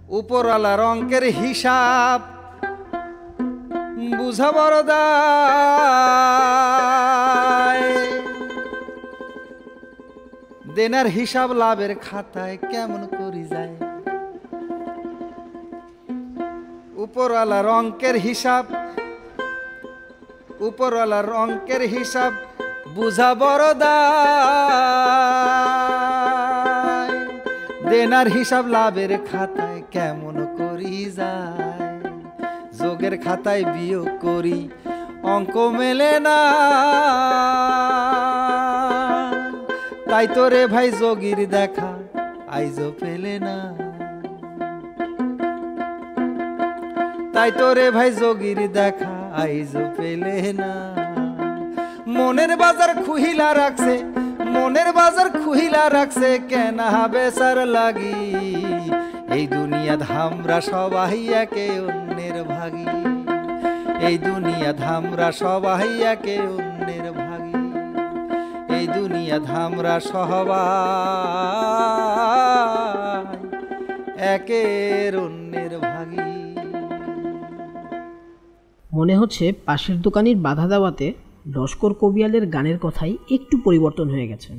উপরওয়ালার অঙ্কের হিসাব বুঝা বড় দায়। দেনার হিসাব লাভের খাতায় কেমন করি যায়। উপরওয়ালার অঙ্কের হিসাব, উপরওয়ালার অঙ্কের হিসাব বুঝা বড় দায়। দেনার হিসাব লাভের খাতায় কেমন করি যায়। যোগের খাতায় বিয়োগ করি অঙ্ক মেলে না, তাই তো রে ভাই যোগীর দেখা আইজো পেলে না। তাই তো রে ভাই যোগীর দেখা আইজো পেলে না। মনের বাজার খুহিলা রাখছে, মনের বাজার খুহিলা রাখছে কেনা বেচার লাগি। এই দুনিয়া ধামরা সবাই একে অন্যের ভাগী। এই দুনিয়া ধামরা সবাই একে অন্যের ভাগী। এই দুনিয়া ধামরা সবাই একের অন্যের ভাগী। মনে হচ্ছে পাশের দোকানির বাধা দেওয়াতে লস্কর কবিয়ালের গানের কথাই একটু পরিবর্তন হয়ে গেছে।